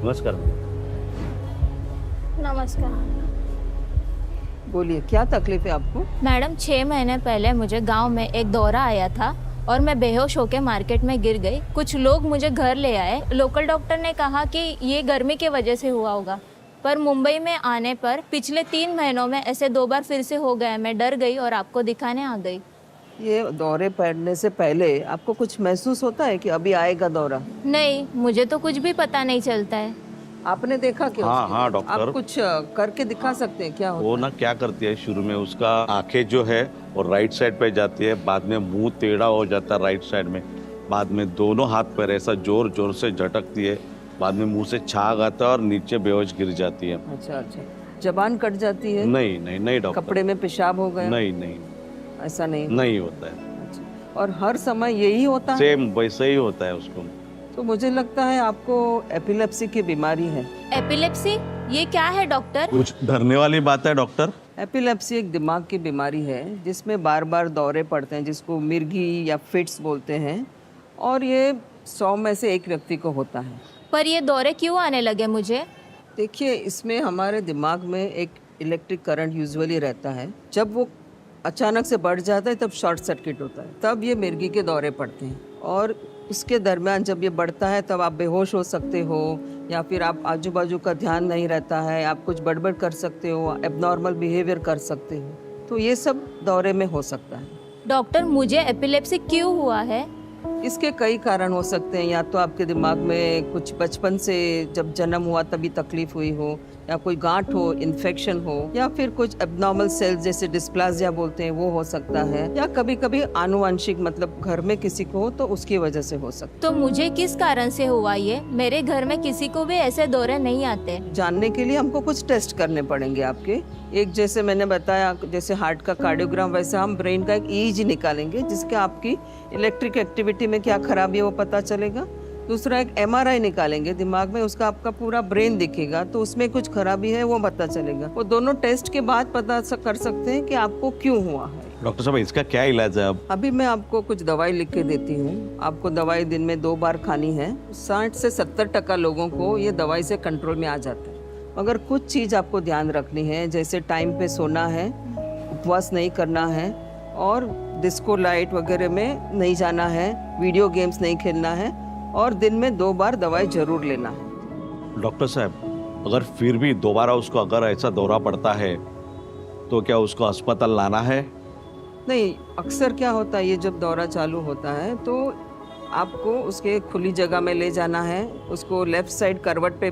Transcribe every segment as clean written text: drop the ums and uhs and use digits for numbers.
नमस्कार। नमस्कार। बोलिए, क्या तकलीफ है आपको? मैडम 6 महीने पहले मुझे गांव में एक दौरा आया था और मैं बेहोश होकर मार्केट में गिर गई। कुछ लोग मुझे घर ले आए। लोकल डॉक्टर ने कहा कि ये गर्मी की वजह से हुआ होगा, पर मुंबई में आने पर पिछले 3 महीनों में ऐसे 2 बार फिर से हो गया। मैं डर गई और आपको दिखाने आ गई। ये दौरे पड़ने से पहले आपको कुछ महसूस होता है कि अभी आएगा दौरा? नहीं, मुझे तो कुछ भी पता नहीं चलता है। आपने देखा क्या? हाँ, उसके हाँ, लिए? डॉक्टर। आप कुछ करके दिखा सकते हैं क्या होता वो है? ना क्या करती है, शुरू में उसका आंखें जो है वो राइट साइड पे जाती है, बाद में मुंह टेढ़ा हो जाता है राइट साइड में, बाद में दोनों हाथ पैर ऐसा जोर जोर से झटकती है, बाद में मुंह से छाग आता है और नीचे बेहोश गिर जाती है। अच्छा अच्छा। जबान कट जाती है? नहीं नहीं नहीं डॉक्टर। कपड़े में पेशाब हो गया? नहीं नहीं ऐसा नहीं? नहीं होता है। अच्छा। और हर समय यही होता है? सेम वैसे ही होता है उसको। तो मुझे लगता है आपको एपिलेप्सी की बीमारी है। एपिलेप्सी? ये क्या है डॉक्टर? कुछ डरने वाली बात है डॉक्टर? एपिलेप्सी एक दिमाग की बीमारी है जिसमें बार बार दौरे पड़ते हैं, जिसको मिर्गी या फिट्स बोलते हैं, और ये 100 में से 1 व्यक्ति को होता है। पर ये दौरे क्यों आने लगे मुझे? देखिए, इसमें हमारे दिमाग में एक इलेक्ट्रिक करंट यूजुअली रहता है। जब वो अचानक से बढ़ जाता है तब शॉर्ट सर्किट होता है, तब ये मिर्गी के दौरे पड़ते हैं। और उसके दरमियान जब ये बढ़ता है तब आप बेहोश हो सकते हो, या फिर आप आजू बाजू का ध्यान नहीं रहता है, आप कुछ गड़बड़ कर सकते हो, एबनॉर्मल बिहेवियर कर सकते हो। तो ये सब दौरे में हो सकता है। डॉक्टर, मुझे एपिलेप्सी क्यों हुआ है? इसके कई कारण हो सकते हैं। या तो आपके दिमाग में कुछ बचपन से जब जन्म हुआ तभी तकलीफ हुई हो, या कोई गांठ हो, इन्फेक्शन हो, या फिर कुछ एब्नॉर्मल सेल्स जैसे डिस्प्लाजिया बोलते हैं वो हो सकता है, या कभी कभी आनुवंशिक, मतलब घर में किसी को हो तो उसकी वजह से हो सकता तो मुझे किस कारण से हुआ ये? मेरे घर में किसी को भी ऐसे दौरे नहीं आते। है। जानने के लिए हमको कुछ टेस्ट करने पड़ेंगे आपके। एक, जैसे मैंने बताया, जैसे हार्ट का कार्डियोग्राम, वैसे हम ब्रेन का एक ईईजी निकालेंगे जिसके आपकी इलेक्ट्रिक एक्टिविटी में क्या खराबी है वो पता चलेगा। दूसरा, एक एमआरआई निकालेंगे दिमाग में, उसका आपका पूरा ब्रेन दिखेगा, तो उसमें कुछ खराबी है वो पता चलेगा। वो दोनों टेस्ट के बाद पता कर सकते हैं कि आपको क्यों हुआ है। डॉक्टर साहब, इसका क्या इलाज है अब? अभी मैं आपको कुछ दवाई लिख के देती हूँ। आपको दवाई दिन में 2 बार खानी है। 60 से 70% लोगों को ये दवाई से कंट्रोल में आ जाता है। मगर कुछ चीज़ आपको ध्यान रखनी है, जैसे टाइम पे सोना है, उपवास नहीं करना है, और डिस्को लाइट वगैरह में नहीं जाना है, वीडियो गेम्स नहीं खेलना है, और दिन में 2 बार दवाई जरूर लेना है। डॉक्टर साहब, अगर फिर भी दोबारा उसको अगर ऐसा दौरा पड़ता है तो क्या उसको अस्पताल लाना है? नहीं, अक्सर क्या होता है, ये जब दौरा चालू होता है तो आपको उसके खुली जगह में ले जाना है, उसको लेफ्ट साइड करवट पे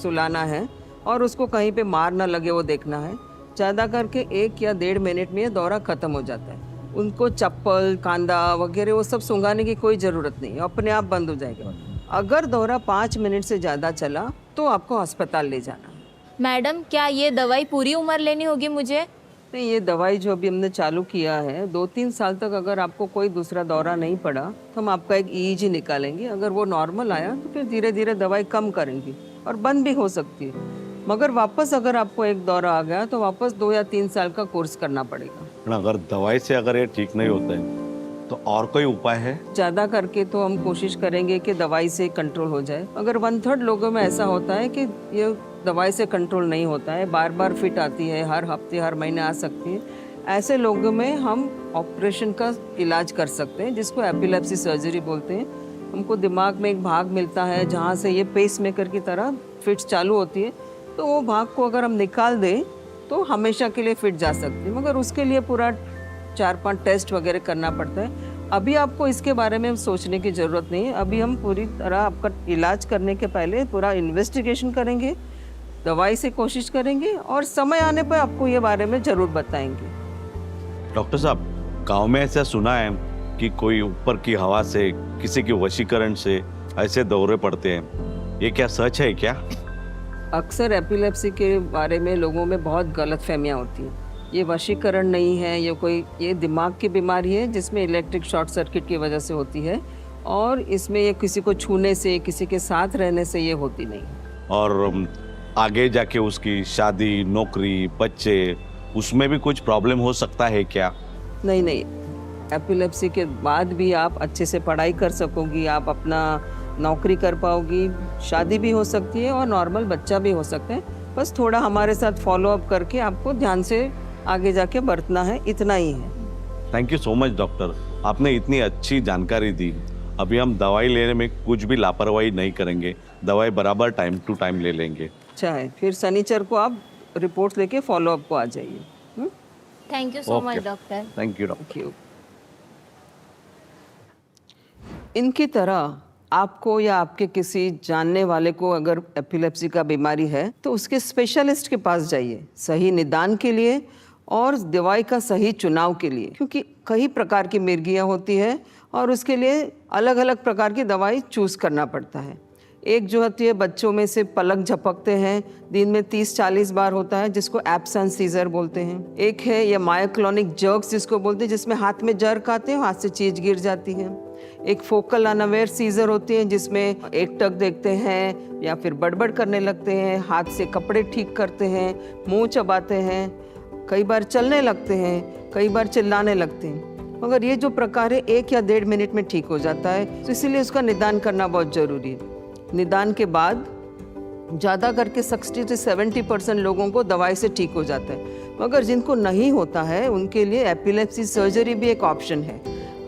सुलाना है, और उसको कहीं पे मार ना लगे वो देखना है। ज़्यादा करके 1 या 1.5 मिनट में ये दौरा ख़त्म हो जाता है। उनको चप्पल, कांदा वगैरह वो सब सूंघाने की कोई ज़रूरत नहीं है, अपने आप बंद हो जाएगा। अगर दौरा 5 मिनट से ज़्यादा चला तो आपको अस्पताल ले जाना है। मैडम, क्या ये दवाई पूरी उम्र लेनी होगी मुझे? नहीं, ये दवाई जो अभी हमने चालू किया है, 2-3 साल तक अगर आपको कोई दूसरा दौरा नहीं पड़ा तो हम आपका एक ईईजी निकालेंगे। अगर वो नॉर्मल आया तो फिर धीरे धीरे दवाई कम करेंगे और बंद भी हो सकती है। मगर वापस अगर आपको एक दौरा आ गया तो वापस 2 या 3 साल का कोर्स करना पड़ेगा। अगर दवाई से अगर ये ठीक नहीं होता है तो और कोई उपाय है? ज़्यादा करके तो हम कोशिश करेंगे कि दवाई से कंट्रोल हो जाए। अगर 1/3 लोगों में ऐसा होता है कि ये दवाई से कंट्रोल नहीं होता है, बार बार फिट आती है, हर हफ्ते हर महीने आ सकती है, ऐसे लोगों में हम ऑपरेशन का इलाज कर सकते हैं, जिसको एपिलेप्सी सर्जरी बोलते हैं। हमको दिमाग में एक भाग मिलता है जहाँ से ये पेस मेकर की तरह फिट्स चालू होती है, तो वो भाग को अगर हम निकाल दें तो हमेशा के लिए फिट जा सकती है। मगर उसके लिए पूरा 4-5 टेस्ट वगैरह करना पड़ता है। अभी आपको इसके बारे में सोचने की ज़रूरत नहीं है। अभी हम पूरी तरह आपका इलाज करने के पहले पूरा इन्वेस्टिगेशन करेंगे, दवाई से कोशिश करेंगे, और समय आने पर आपको ये बारे में ज़रूर बताएंगे। डॉक्टर साहब, गांव में ऐसा सुना है कि कोई ऊपर की हवा से, किसी के वशीकरण से ऐसे दौरे पड़ते हैं, ये क्या सच है क्या? अक्सर एपिलेप्सी के बारे में लोगों में बहुत गलतफहमियां होती हैं। ये वशीकरण नहीं है, ये दिमाग की बीमारी है जिसमें इलेक्ट्रिक शॉर्ट सर्किट की वजह से होती है, और इसमें ये किसी को छूने से, किसी के साथ रहने से ये होती नहीं है। और आगे जाके उसकी शादी, नौकरी, बच्चे, उसमें भी कुछ प्रॉब्लम हो सकता है क्या? नहीं नहीं, एपिलेप्सी के बाद भी आप अच्छे से पढ़ाई कर सकोगी, आप अपना नौकरी कर पाओगी, शादी भी हो सकती है और नॉर्मल बच्चा भी हो सकता है। बस थोड़ा हमारे साथ फॉलो अप करके आपको ध्यान से आगे जाके बरतना है, इतना ही है। Thank you so much doctor, आपने इतनी अच्छी जानकारी दी। अभी हम दवाई लेने में कुछ भी लापरवाही नहीं करेंगे, दवाई बराबर टाइम टू टाइम ले लेंगे। अच्छा है, फिर शनिचर को आप रिपोर्ट लेके फॉलो अप को आ जाइए। Thank you so much doctor. Thank you doctor. Thank you. इनकी तरह आपको या आपके किसी जानने वाले को अगर एपिलेप्सी का बीमारी है तो उसके स्पेशलिस्ट के पास जाइए, सही निदान के लिए और दवाई का सही चुनाव के लिए, क्योंकि कई प्रकार की मिर्गियाँ होती है और उसके लिए अलग अलग प्रकार की दवाई चूज़ करना पड़ता है। एक जो होती है बच्चों में से पलक झपकते हैं, दिन में 30-40 बार होता है, जिसको एब्सेंट सीजर बोलते हैं। एक है ये मायोक्लोनिक जर्क्स जिसको बोलते हैं, जिसमें हाथ में जर्क आते हैं, हाथ से चीज गिर जाती है। एक फोकल अनअवेयर सीजर होती है जिसमें एकटक देखते हैं या फिर बड़बड़ करने लगते हैं, हाथ से कपड़े ठीक करते हैं, मुंह चबाते हैं, कई बार चलने लगते हैं, कई बार चिल्लाने लगते हैं। मगर ये जो प्रकार है 1 या 1.5 मिनट में ठीक हो जाता है, तो इसीलिए उसका निदान करना बहुत ज़रूरी है। निदान के बाद ज़्यादा करके 60 से 70% लोगों को दवाई से ठीक हो जाता है। मगर जिनको नहीं होता है उनके लिए एपिलेप्सी सर्जरी भी एक ऑप्शन है।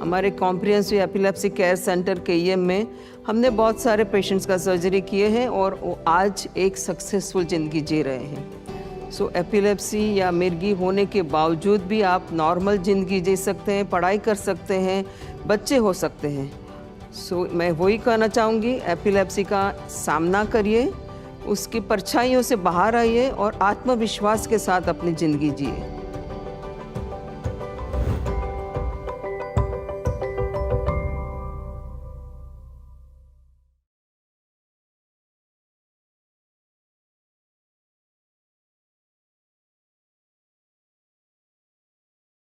हमारे comprehensive epilepsy care centre KEM में हमने बहुत सारे पेशेंट्स का सर्जरी किए हैं और वो आज एक सक्सेसफुल ज़िंदगी जी रहे हैं। सो एपिलेप्सी या मिर्गी होने के बावजूद भी आप नॉर्मल ज़िंदगी जी सकते हैं, पढ़ाई कर सकते हैं, बच्चे हो सकते हैं। सो मैं वही कहना चाहूँगी, एपिलेप्सी का सामना करिए, उसकी परछाइयों से बाहर आइए और आत्मविश्वास के साथ अपनी ज़िंदगी जिए।